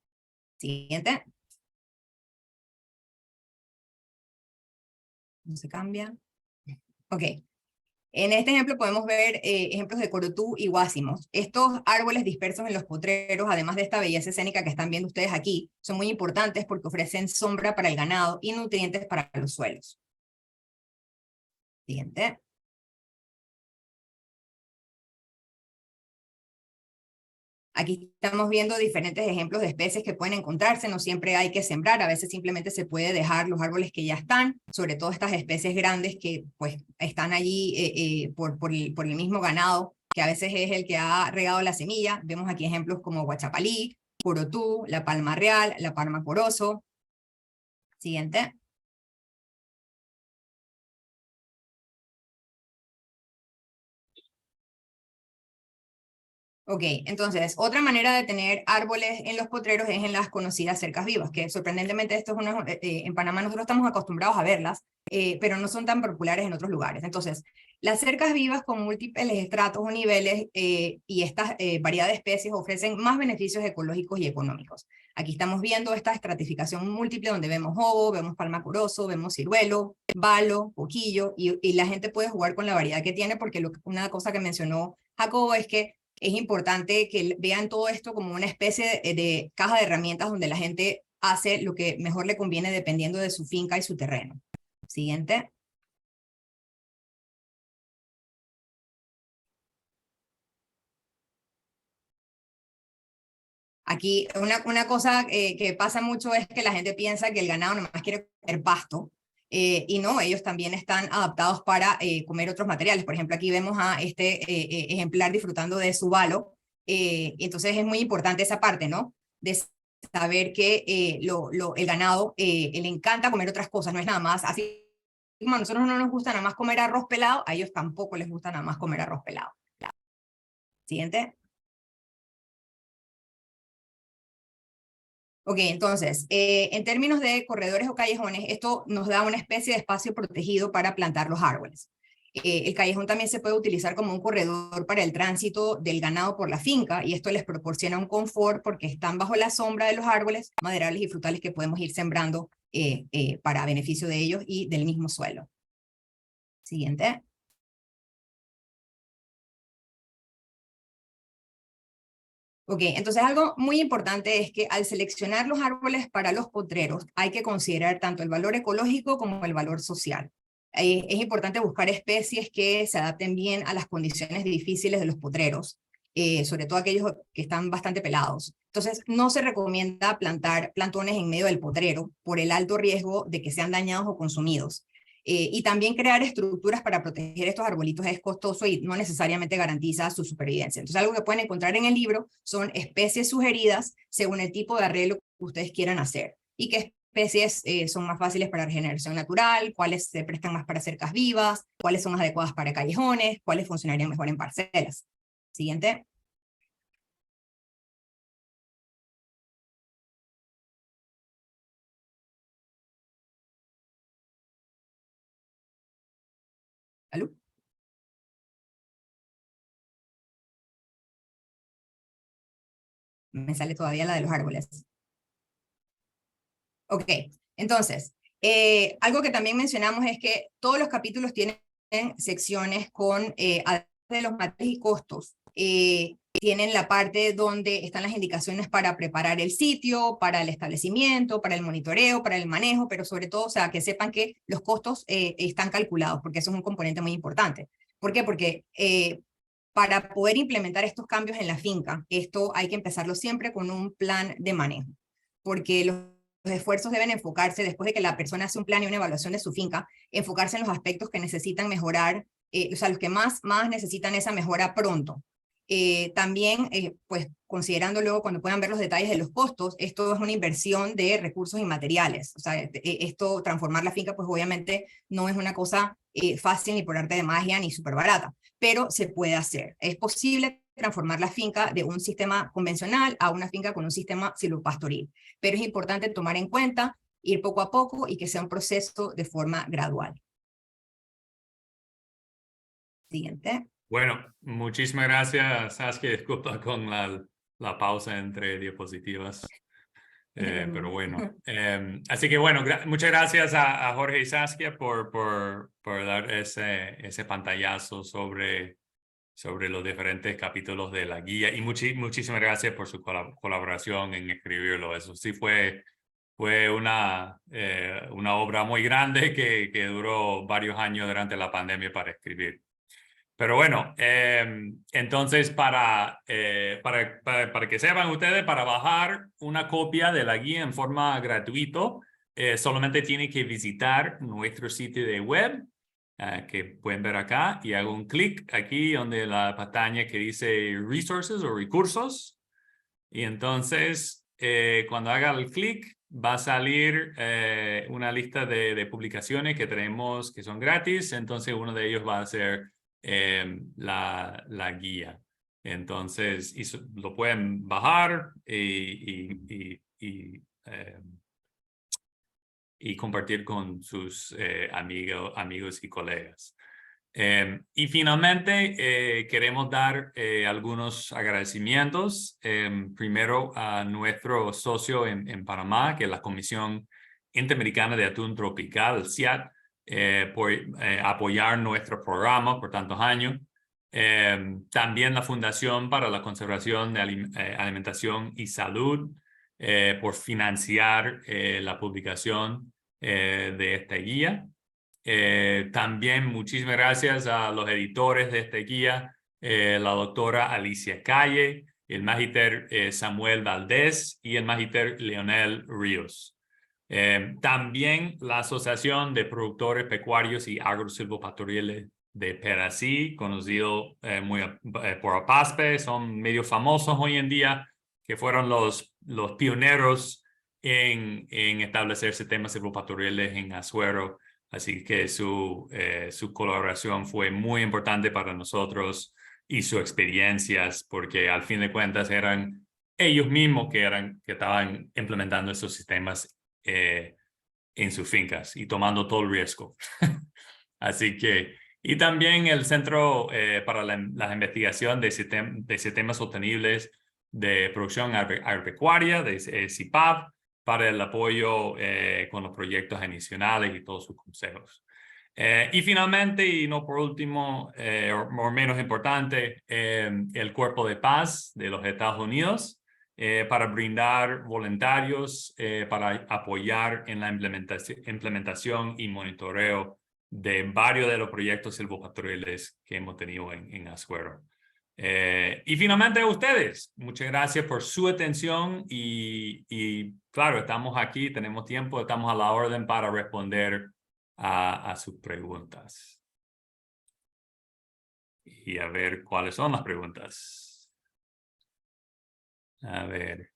Siguiente. No se cambia. Ok. En este ejemplo podemos ver ejemplos de corotú y guásimos. Estos árboles dispersos en los potreros, además de esta belleza escénica que están viendo ustedes aquí, son muy importantes porque ofrecen sombra para el ganado y nutrientes para los suelos. Siguiente. Aquí estamos viendo diferentes ejemplos de especies que pueden encontrarse, no siempre hay que sembrar, a veces simplemente se puede dejar los árboles que ya están, sobre todo estas especies grandes que pues están allí por el mismo ganado, que a veces es el que ha regado la semilla. Vemos aquí ejemplos como guachapalí, corotú, la palma real, la palma corozo. Siguiente. Ok, entonces, otra manera de tener árboles en los potreros es en las conocidas cercas vivas, que sorprendentemente en Panamá nosotros estamos acostumbrados a verlas, pero no son tan populares en otros lugares. Entonces, las cercas vivas con múltiples estratos o niveles y esta variedad de especies ofrecen más beneficios ecológicos y económicos. Aquí estamos viendo esta estratificación múltiple donde vemos jobo, vemos palma corozo, vemos ciruelo, balo, coquillo, y la gente puede jugar con la variedad que tiene porque una cosa que mencionó Jacobo es que es importante que vean todo esto como una especie de caja de herramientas donde la gente hace lo que mejor le conviene dependiendo de su finca y su terreno. Siguiente. Aquí una cosa que pasa mucho es que la gente piensa que el ganado nomás quiere comer pasto, y no, ellos también están adaptados para comer otros materiales. Por ejemplo, aquí vemos a este ejemplar disfrutando de su balo, entonces es muy importante esa parte, ¿no? De saber que el ganado le encanta comer otras cosas, no es nada más, así como a nosotros no nos gusta nada más comer arroz pelado, a ellos tampoco les gusta nada más comer arroz pelado. Siguiente. Ok, entonces, en términos de corredores o callejones, esto nos da una especie de espacio protegido para plantar los árboles. El callejón también se puede utilizar como un corredor para el tránsito del ganado por la finca, y esto les proporciona un confort porque están bajo la sombra de los árboles maderables y frutales que podemos ir sembrando para beneficio de ellos y del mismo suelo. Siguiente. Ok, entonces algo muy importante es que al seleccionar los árboles para los potreros hay que considerar tanto el valor ecológico como el valor social. Es importante buscar especies que se adapten bien a las condiciones difíciles de los potreros, sobre todo aquellos que están bastante pelados. Entonces no se recomienda plantar plantones en medio del potrero por el alto riesgo de que sean dañados o consumidos. Y también crear estructuras para proteger estos arbolitos es costoso y no necesariamente garantiza su supervivencia. Entonces, algo que pueden encontrar en el libro son especies sugeridas según el tipo de arreglo que ustedes quieran hacer y qué especies son más fáciles para regeneración natural, cuáles se prestan más para cercas vivas, cuáles son más adecuadas para callejones, cuáles funcionarían mejor en parcelas. Siguiente. ¿Aló? Me sale todavía la de los árboles. Ok, entonces, algo que también mencionamos es que todos los capítulos tienen secciones con, además de los materiales y costos, tienen la parte donde están las indicaciones para preparar el sitio, para el establecimiento, para el monitoreo, para el manejo, pero sobre todo, o sea, que sepan que los costos están calculados, porque eso es un componente muy importante. ¿Por qué? Porque para poder implementar estos cambios en la finca, esto hay que empezarlo siempre con un plan de manejo, porque los esfuerzos deben enfocarse, después de que la persona hace un plan y una evaluación de su finca, enfocarse en los aspectos que necesitan mejorar, o sea, los que más necesitan esa mejora pronto. También, pues, considerando luego cuando puedan ver los detalles de los costos, esto es una inversión de recursos y materiales. O sea, esto, transformar la finca, pues obviamente no es una cosa fácil ni por arte de magia ni súper barata, pero se puede hacer. Es posible transformar la finca de un sistema convencional a una finca con un sistema silvopastoril, pero es importante tomar en cuenta, ir poco a poco y que sea un proceso de forma gradual. Siguiente. Bueno, muchísimas gracias, Saskia. Disculpa con la pausa entre diapositivas. Pero bueno, así que bueno, muchas gracias a Jorge y Saskia por dar ese pantallazo sobre los diferentes capítulos de la guía y muchísimas gracias por su colaboración en escribirlo. Eso sí fue una obra muy grande que duró varios años durante la pandemia para escribir. Pero bueno, entonces para que sepan ustedes, para bajar una copia de la guía en forma gratuita, solamente tienen que visitar nuestro sitio de web, que pueden ver acá, y hago un clic aquí donde la pestaña que dice Resources o Recursos. Y entonces, cuando haga el clic, va a salir una lista de publicaciones que tenemos que son gratis. Entonces, uno de ellos va a ser la guía. Entonces, lo pueden bajar y compartir con sus amigos y colegas. Y finalmente, queremos dar algunos agradecimientos. Primero a nuestro socio en Panamá, que es la Comisión Interamericana de Atún Tropical, CIAT, por apoyar nuestro programa por tantos años. También la Fundación para la Conservación de Alimentación y Salud, por financiar la publicación de esta guía. También muchísimas gracias a los editores de esta guía, la doctora Alicia Calle, el magíster Samuel Valdés y el magíster Leonel Ríos. También la Asociación de Productores Pecuarios y Agrosilvopastoriles de Perací, conocido por APASPE, son medio famosos hoy en día, que fueron los pioneros en establecer sistemas silvopastoriles en Azuero. Así que su colaboración fue muy importante para nosotros y sus experiencias, porque al fin de cuentas eran ellos mismos que estaban implementando esos sistemas en sus fincas y tomando todo el riesgo. Así que, y también el Centro para la Investigación de Sistemas Sostenibles de Producción Agropecuaria, de CIPAV, para el apoyo con los proyectos adicionales y todos sus consejos. Y finalmente, y no por último, o menos importante, el Cuerpo de Paz de los Estados Unidos, para brindar voluntarios para apoyar en la implementación y monitoreo de varios de los proyectos silvopastoriles que hemos tenido en Azuero. Y finalmente a ustedes, muchas gracias por su atención y claro, estamos aquí, tenemos tiempo, estamos a la orden para responder a sus preguntas. Y a ver cuáles son las preguntas. A ver.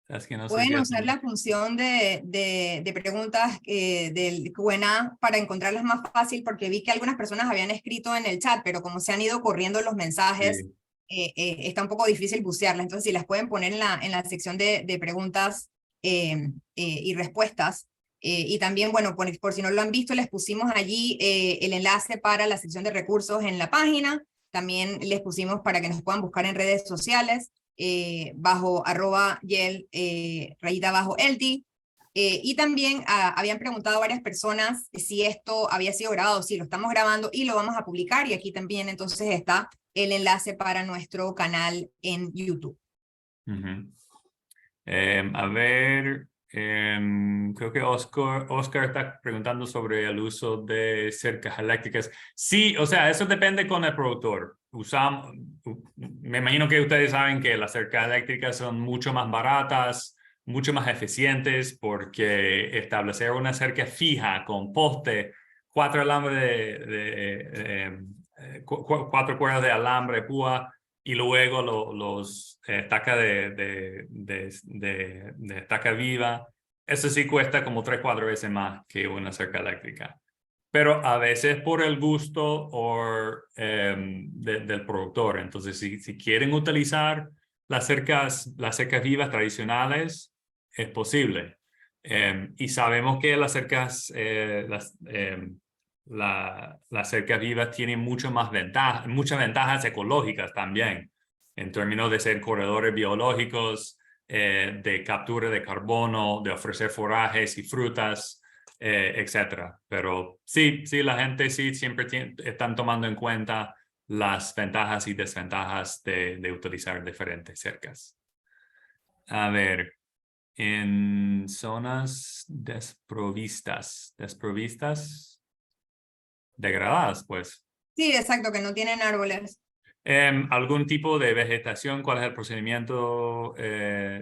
Es que no sé Pueden usar la función de preguntas del Q&A para encontrarlas más fácil, porque vi que algunas personas habían escrito en el chat, pero como se han ido corriendo los mensajes, sí. Está un poco difícil bucearlas. Entonces, si las pueden poner en la sección de preguntas y respuestas, Y también, bueno, por si no lo han visto, les pusimos allí el enlace para la sección de recursos en la página. También les pusimos para que nos puedan buscar en redes sociales, bajo @yel _elti. Y también habían preguntado varias personas si esto había sido grabado. Sí, lo estamos grabando y lo vamos a publicar. Y aquí también entonces está el enlace para nuestro canal en YouTube. Ujú. A ver, creo que Oscar está preguntando sobre el uso de cercas eléctricas. Sí, o sea, eso depende con el productor. Me imagino que ustedes saben que las cercas eléctricas son mucho más baratas, mucho más eficientes, porque establecer una cerca fija con poste, 4 alambres cuatro cuerdas de alambre, púa, y luego los estacas de estaca viva, eso sí cuesta como 3-4 veces más que una cerca eléctrica. Pero a veces por el gusto del productor. Entonces, si quieren utilizar las cercas vivas tradicionales, es posible. Y sabemos que las cercas las cercas vivas tienen muchas ventajas ecológicas también, en términos de ser corredores biológicos, de captura de carbono, de ofrecer forajes y frutas, etcétera. Pero sí, la gente sí siempre están tomando en cuenta las ventajas y desventajas de utilizar diferentes cercas. A ver, en zonas desprovistas, degradadas, pues. Sí, exacto, que no tienen árboles. ¿Algún tipo de vegetación? ¿Cuál es el procedimiento?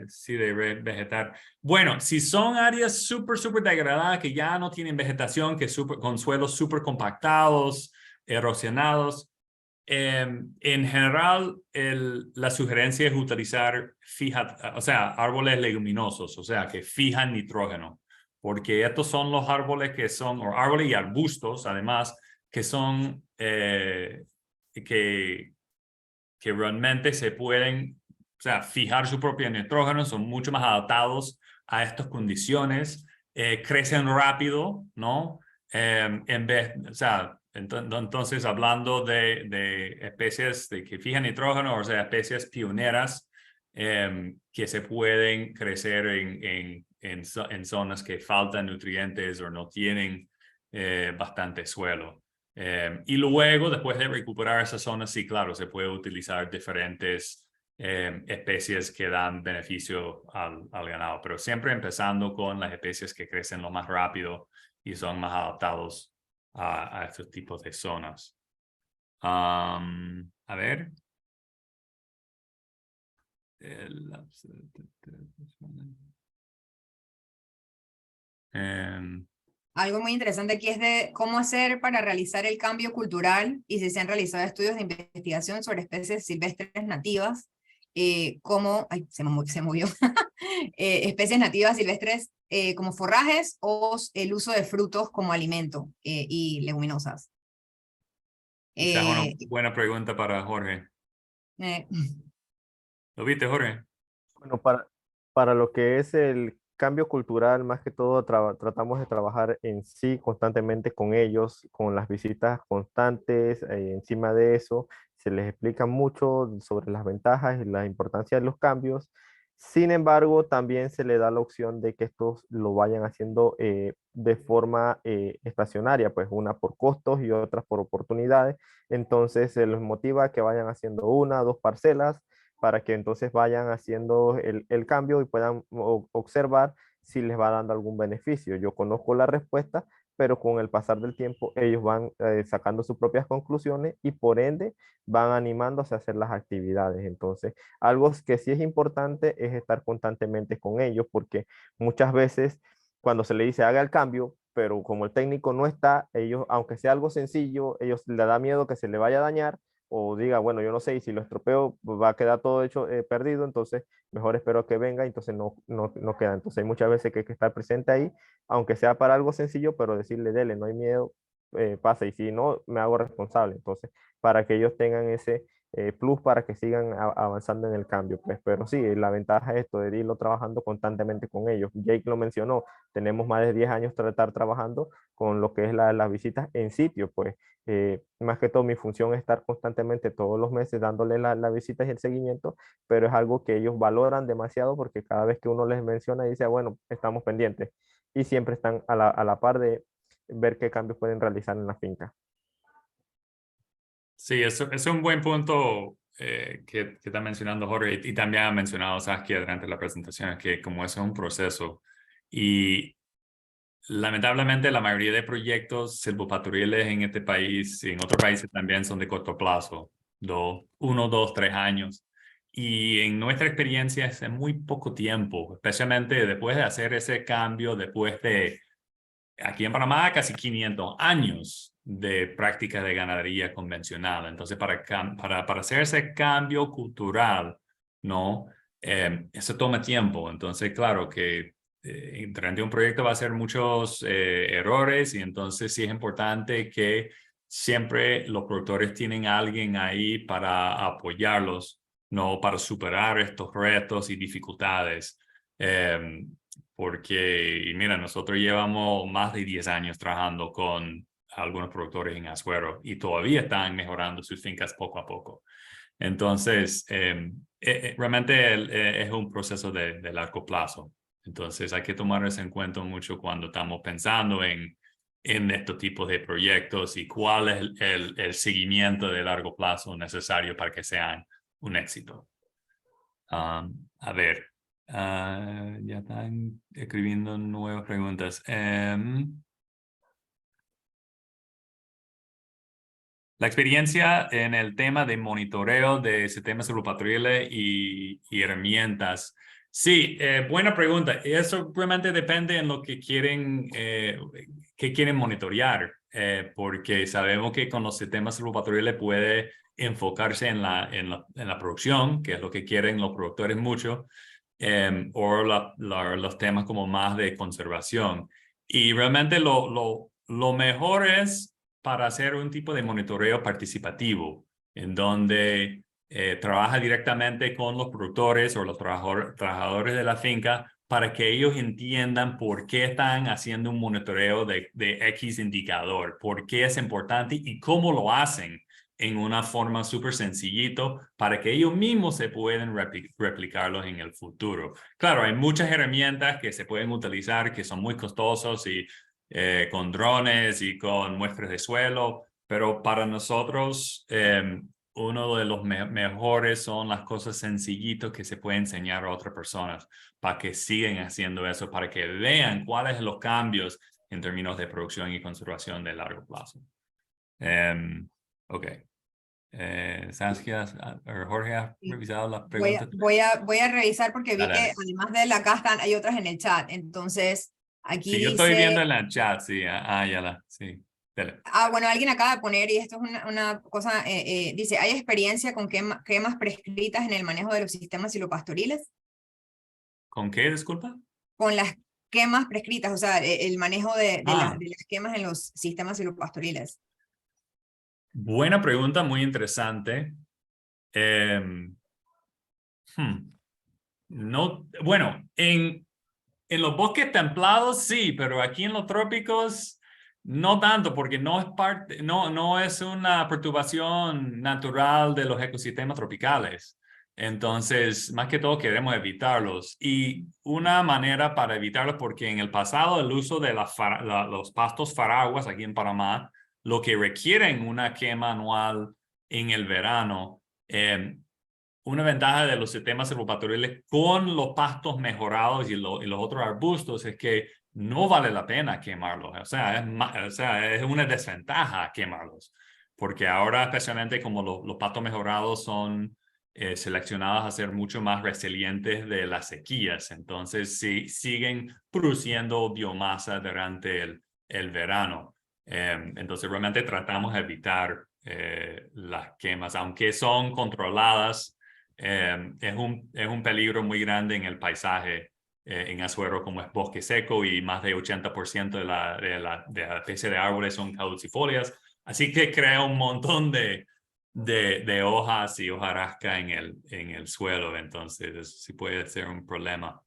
Sí, de vegetar. Bueno, si son áreas súper degradadas que ya no tienen vegetación, con suelos súper compactados, erosionados, en general la sugerencia es utilizar árboles leguminosos, o sea, que fijan nitrógeno, porque estos son los árboles o árboles y arbustos, además, que son que realmente se pueden, o sea, fijar su propio nitrógeno, son mucho más adaptados a estas condiciones, crecen rápido, ¿no? Entonces, hablando de especies que fijan nitrógeno, o sea, especies pioneras que se pueden crecer en zonas que faltan nutrientes o no tienen bastante suelo. Y luego, después de recuperar esa zona, sí, claro, se puede utilizar diferentes especies que dan beneficio al ganado, pero siempre empezando con las especies que crecen lo más rápido y son más adaptados a estos tipos de zonas. A ver. Algo muy interesante aquí es de cómo hacer para realizar el cambio cultural y si se han realizado estudios de investigación sobre especies silvestres nativas, ay, se movió, especies nativas silvestres como forrajes o el uso de frutos como alimento y leguminosas. Esa es una buena pregunta para Jorge. Eh, ¿Lo viste, Jorge? Bueno, para lo que es el cambio cultural, más que todo tratamos de trabajar en sí constantemente con ellos, con las visitas constantes. Encima de eso, se les explica mucho sobre las ventajas y la importancia de los cambios. Sin embargo, también se le da la opción de que estos lo vayan haciendo de forma estacionaria, pues una por costos y otras por oportunidades. Entonces, se les motiva a que vayan haciendo 1 o 2 parcelas para que entonces vayan haciendo el cambio y puedan observar si les va dando algún beneficio. Yo conozco la respuesta, pero con el pasar del tiempo ellos van sacando sus propias conclusiones y por ende van animándose a hacer las actividades. Entonces, algo que sí es importante es estar constantemente con ellos, porque muchas veces cuando se le dice haga el cambio, pero como el técnico no está, ellos, aunque sea algo sencillo, ellos le da miedo que se le vaya a dañar o diga, bueno, yo no sé, y si lo estropeo pues va a quedar todo hecho perdido, entonces mejor espero a que venga, entonces no queda. Entonces hay muchas veces que hay que estar presente ahí, aunque sea para algo sencillo, pero decirle, dele, no hay miedo, pasa, y si no, me hago responsable. Entonces, para que ellos tengan plus para que sigan avanzando en el cambio, pues. Pero sí, la ventaja es esto de irlo trabajando constantemente con ellos. Jake lo mencionó, tenemos más de 10 años estar trabajando con lo que es las visitas en sitio, pues. Más que todo mi función es estar constantemente todos los meses dándole las visitas y el seguimiento, pero es algo que ellos valoran demasiado porque cada vez que uno les menciona dice, "Ah, bueno, estamos pendientes", y siempre están a la par de ver qué cambios pueden realizar en la finca. Sí, eso es un buen punto que está mencionando Jorge y también ha mencionado Saskia durante la presentación, que como eso es un proceso y lamentablemente la mayoría de proyectos silvopastoriles en este país y en otros países también son de corto plazo, 1, 2, 3 años. Y en nuestra experiencia es en muy poco tiempo, especialmente después de hacer ese cambio, después de aquí en Panamá casi 500 años de práctica de ganadería convencional. Entonces, para hacer ese cambio cultural, ¿no? Eso toma tiempo. Entonces, claro que durante un proyecto va a ser muchos errores y entonces sí es importante que siempre los productores tienen a alguien ahí para apoyarlos, ¿no? Para superar estos retos y dificultades. Porque, mira, nosotros llevamos más de 10 años trabajando con algunos productores en Azuero y todavía están mejorando sus fincas poco a poco. Entonces, realmente es un proceso de largo plazo. Entonces, hay que tomar eso en cuenta mucho cuando estamos pensando en estos tipos de proyectos y cuál es el seguimiento de largo plazo necesario para que sean un éxito. A ver, ya están escribiendo nuevas preguntas. La experiencia en el tema de monitoreo de sistemas silvopastoriles y herramientas. Sí, buena pregunta. Eso realmente depende en lo que quieren monitorear, porque sabemos que con los sistemas silvopastoriles puede enfocarse en la producción, que es lo que quieren los productores mucho, o los temas como más de conservación. Y realmente lo mejor es para hacer un tipo de monitoreo participativo, en donde trabaja directamente con los productores o los trabajadores de la finca para que ellos entiendan por qué están haciendo un monitoreo de X indicador, por qué es importante y cómo lo hacen en una forma súper sencillito para que ellos mismos se puedan replicarlos en el futuro. Claro, hay muchas herramientas que se pueden utilizar que son muy costosos y con drones y con muestras de suelo, pero para nosotros uno de los mejores son las cosas sencillitas que se puede enseñar a otras personas para que sigan haciendo eso, para que vean cuáles son los cambios en términos de producción y conservación de largo plazo. Ok. Saskia, Jorge, ¿has revisado las preguntas? Voy a revisar porque vi Dale, que dale. además de la acá están, hay otras en el chat. Entonces, aquí Sí, yo estoy dice, viendo en la chat, sí. Sí. Dale. bueno, alguien acaba de poner, y esto es una cosa, dice, ¿hay experiencia con quemas prescritas en el manejo de los sistemas silvopastoriles? ¿Con qué, disculpa? Con las quemas prescritas, o sea, el manejo de las quemas en los sistemas silvopastoriles. Buena pregunta, muy interesante. No, bueno, en los bosques templados sí, pero aquí en los trópicos no tanto, porque no es no es una perturbación natural de los ecosistemas tropicales. Entonces, más que todo queremos evitarlos. Y una manera para evitarlos, porque en el pasado el uso de los pastos faraguas aquí en Panamá, lo que requieren una quema anual en el verano, una ventaja de los sistemas silvopastoriles con los pastos mejorados y los otros arbustos es que no vale la pena quemarlos. O sea, es una desventaja quemarlos. Porque ahora, especialmente como los pastos mejorados son seleccionados a ser mucho más resilientes de las sequías. Entonces, sí, siguen produciendo biomasa durante el verano. Entonces, realmente tratamos de evitar las quemas, aunque son controladas. Es un peligro muy grande en el paisaje en Azuero, como es bosque seco y más de 80% de la especie de árboles son caducifolias. Así que crea un montón de de hojas y hojarasca en el suelo, entonces eso sí puede ser un problema.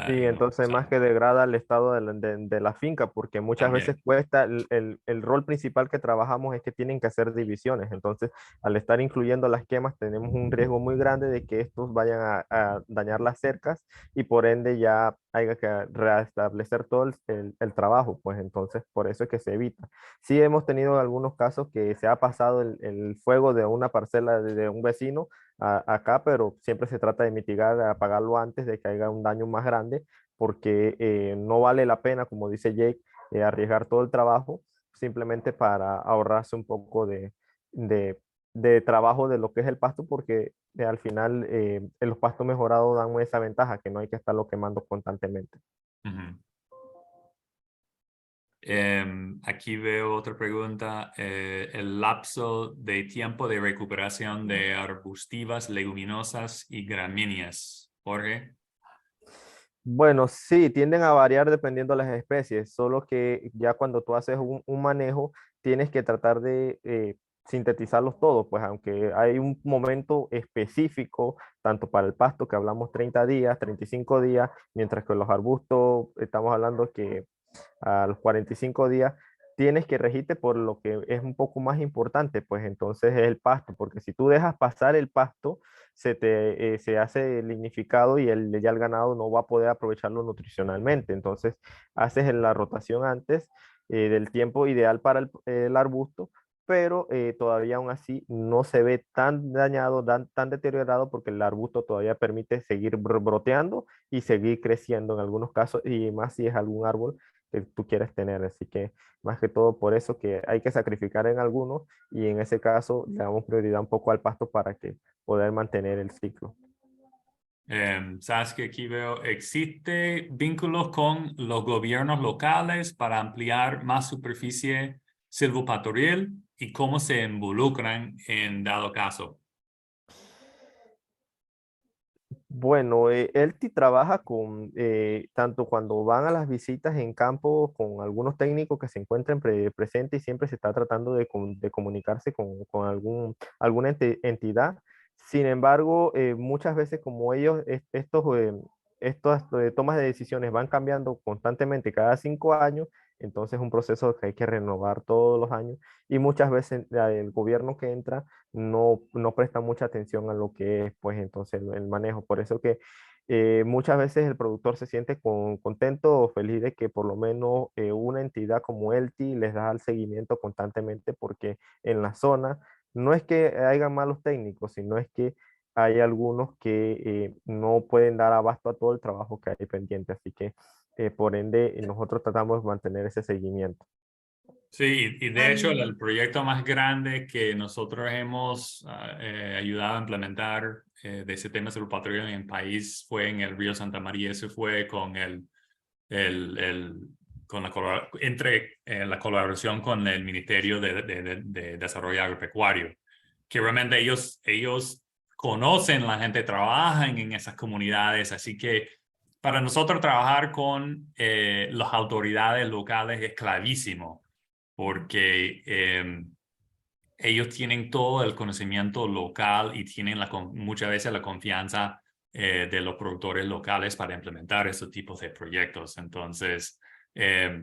Sí, En entonces muchos más años. que degrada el estado de la finca, porque muchas veces También. cuesta, el rol principal que trabajamos es que tienen que hacer divisiones, entonces al estar incluyendo las quemas tenemos un riesgo muy grande de que estos vayan a dañar las cercas y por ende ya haya que restablecer todo el trabajo, pues entonces por eso es que se evita. Sí hemos tenido algunos casos que se ha pasado el fuego de una parcela de un vecino acá, pero siempre se trata de mitigar, de apagarlo antes de que haya un daño más grande, porque no vale la pena, como dice Jake, arriesgar todo el trabajo simplemente para ahorrarse un poco de, de trabajo de lo que es el pasto, porque al final los pastos mejorados dan esa ventaja, que no hay que estarlo quemando constantemente. Ujú. Aquí veo otra pregunta. El lapso de tiempo de recuperación de arbustivas, leguminosas y gramíneas. Jorge. Bueno, sí, tienden a variar dependiendo de las especies, solo que ya cuando tú haces un manejo, tienes que tratar de sintetizarlos todos, pues aunque hay un momento específico, tanto para el pasto que hablamos 30 días, 35 días, mientras que los arbustos estamos hablando que a los 45 días tienes que regirte por lo que es un poco más importante, pues entonces es el pasto, porque si tú dejas pasar el pasto, se hace lignificado y ya el ganado no va a poder aprovecharlo nutricionalmente. Entonces haces la rotación antes del tiempo ideal para el arbusto, pero todavía aún así no se ve tan dañado, tan deteriorado, porque el arbusto todavía permite seguir broteando y seguir creciendo en algunos casos, y más si es algún árbol que tú quieres tener. Así que más que todo por eso que hay que sacrificar en algunos y en ese caso le damos prioridad un poco al pasto para que poder mantener el ciclo. Sabes que aquí veo, ¿existe vínculos con los gobiernos locales para ampliar más superficie silvopastoril y cómo se involucran en dado caso? Bueno, Elti trabaja con, tanto cuando van a las visitas en campo, con algunos técnicos que se encuentran presentes y siempre se está tratando de comunicarse con alguna entidad. Sin embargo, muchas veces como ellos, estas tomas de decisiones van cambiando constantemente cada 5 años, entonces es un proceso que hay que renovar todos los años y muchas veces el gobierno que entra no presta mucha atención a lo que es, pues entonces el manejo. Por eso que muchas veces el productor se siente contento o feliz de que por lo menos una entidad como Elti les da el seguimiento constantemente, porque en la zona no es que haya malos técnicos, sino es que hay algunos que no pueden dar abasto a todo el trabajo que hay pendiente. Así que por ende nosotros tratamos de mantener ese seguimiento. Sí, y de hecho Am, el proyecto más grande que nosotros hemos ayudado a implementar de ese tema sobre patrulla en el país fue en el Río Santa María. Eso fue con con la colaboración con el Ministerio de Desarrollo Agropecuario, que realmente ellos conocen la gente, trabajan en esas comunidades, así que para nosotros trabajar con las autoridades locales es clavísimo porque ellos tienen todo el conocimiento local y tienen muchas veces la confianza de los productores locales para implementar estos tipos de proyectos. Entonces,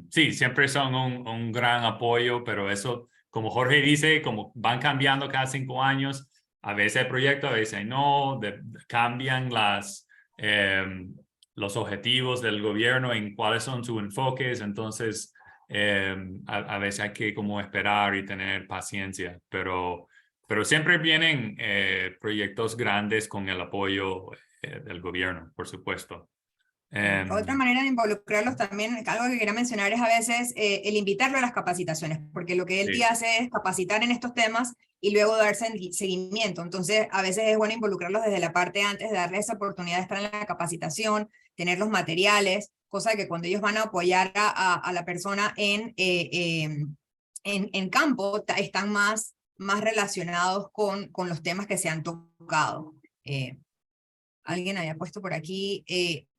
sí, siempre son un gran apoyo, pero eso, como Jorge dice, como van cambiando cada 5 años, a veces hay proyectos, a veces no, cambian los objetivos del gobierno en cuáles son sus enfoques. Entonces, a veces hay que como esperar y tener paciencia, pero siempre vienen proyectos grandes con el apoyo del gobierno, por supuesto. Otra manera de involucrarlos también, algo que quería mencionar es a veces el invitarlo a las capacitaciones, porque lo que él Sí, hace es capacitar en estos temas y luego darse seguimiento. Entonces, a veces es bueno involucrarlos desde la parte antes, de darles esa oportunidad de estar en la capacitación, tener los materiales, cosa que cuando ellos van a apoyar a la persona en campo, están más relacionados con los temas que se han tocado. Alguien había puesto por aquí.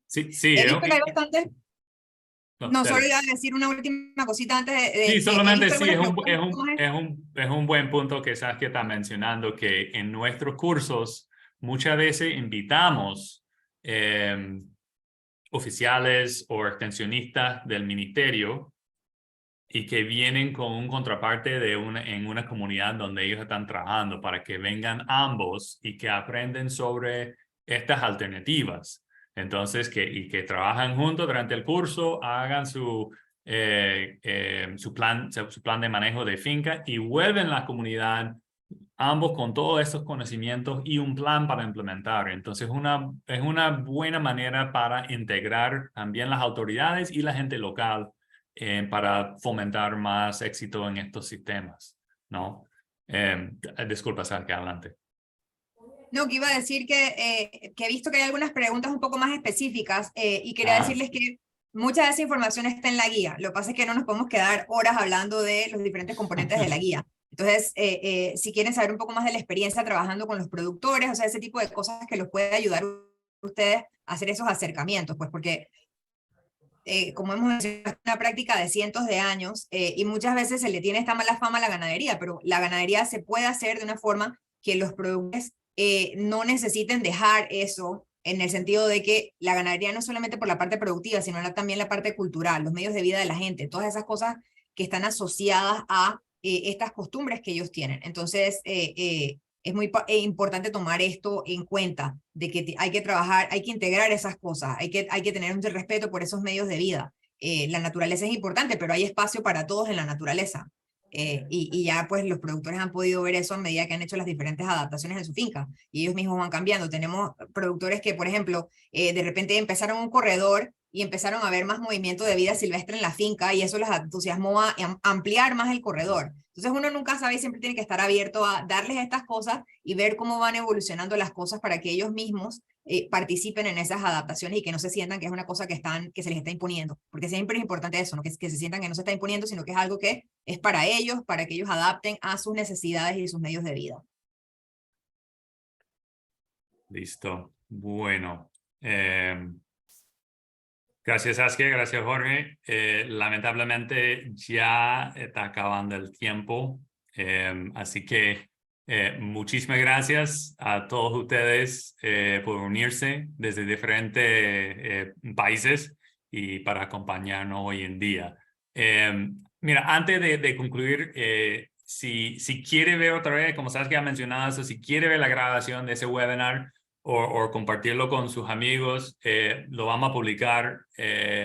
sí, sí, He visto que hay bastante. No, solo dale. iba a decir una última cosita antes Sí, he solamente visto sí, algunas preguntas más. es un buen punto que Saskia está mencionando, que en nuestros cursos muchas veces invitamos oficiales o extensionistas del ministerio y que vienen con un contraparte en una comunidad donde ellos están trabajando para que vengan ambos y que aprenden sobre estas alternativas. Entonces, que trabajan juntos durante el curso, hagan su plan de manejo de finca y vuelven a la comunidad ambos con todos estos conocimientos y un plan para implementar. Entonces, es una buena manera para integrar también las autoridades y la gente local para fomentar más éxito en estos sistemas, ¿no? Disculpa, Sarka, adelante. No, que iba a decir que he visto que hay algunas preguntas un poco más específicas y quería decirles que mucha de esa información está en la guía. Lo que pasa es que no nos podemos quedar horas hablando de los diferentes componentes de la guía. Entonces, si quieren saber un poco más de la experiencia trabajando con los productores, o sea, ese tipo de cosas que los puede ayudar a ustedes a hacer esos acercamientos, pues porque como hemos mencionado, es una práctica de cientos de años y muchas veces se le tiene esta mala fama a la ganadería, pero la ganadería se puede hacer de una forma que los productores no necesiten dejar eso, en el sentido de que la ganadería no es solamente por la parte productiva, sino también la parte cultural, los medios de vida de la gente, todas esas cosas que están asociadas a estas costumbres que ellos tienen. Entonces, es muy importante tomar esto en cuenta, de que hay que trabajar, hay que integrar esas cosas, hay que tener un respeto por esos medios de vida. La naturaleza es importante, pero hay espacio para todos en la naturaleza. Y ya pues los productores han podido ver eso a medida que han hecho las diferentes adaptaciones en su finca y ellos mismos van cambiando. Tenemos productores que, por ejemplo, de repente empezaron un corredor y empezaron a ver más movimiento de vida silvestre en la finca y eso les entusiasmó a ampliar más el corredor. Entonces uno nunca sabe y siempre tiene que estar abierto a darles estas cosas y ver cómo van evolucionando las cosas para que ellos mismos participen en esas adaptaciones y que no se sientan que es una cosa que se les está imponiendo, porque siempre es importante eso, ¿no? que se sientan que no se está imponiendo, sino que es algo que es para ellos, para que ellos adapten a sus necesidades y sus medios de vida. Listo. Bueno. Gracias, Saskia. Gracias, Jorge. Lamentablemente ya está acabando el tiempo. Así que muchísimas gracias a todos ustedes por unirse desde diferentes países y para acompañarnos hoy en día. Mira, antes de concluir, si quiere ver otra vez, como Saskia ha mencionado, si quiere ver la grabación de ese webinar, o compartirlo con sus amigos, lo vamos a publicar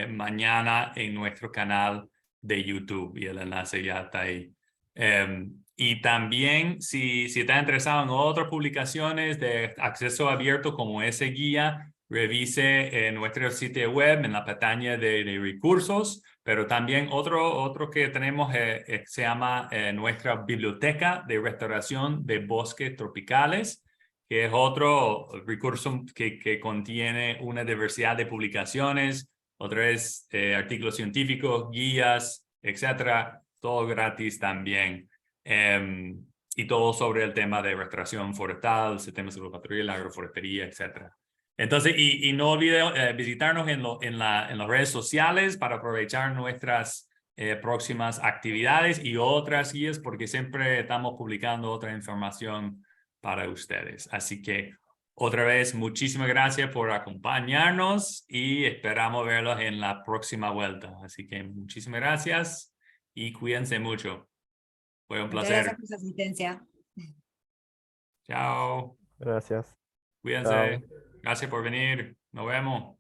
mañana en nuestro canal de YouTube y el enlace ya está ahí. Y también, si está interesado en otras publicaciones de acceso abierto como ese guía, revise nuestro sitio web en la pestaña de recursos, pero también otro que tenemos se llama nuestra biblioteca de restauración de bosques tropicales, que es otro recurso que contiene una diversidad de publicaciones, otra es artículos científicos, guías, etcétera, todo gratis también. Y todo sobre el tema de restauración forestal, sistemas de silvopastoril, la agroforestería, etcétera. Entonces, y no olviden visitarnos en las redes sociales para aprovechar nuestras próximas actividades y otras guías, porque siempre estamos publicando otra información para ustedes. Así que otra vez, muchísimas gracias por acompañarnos y esperamos verlos en la próxima vuelta. Así que muchísimas gracias y cuídense mucho. Fue un Muchas placer. gracias por su asistencia. Chao. Gracias. Cuídense. Chao. Gracias por venir. Nos vemos.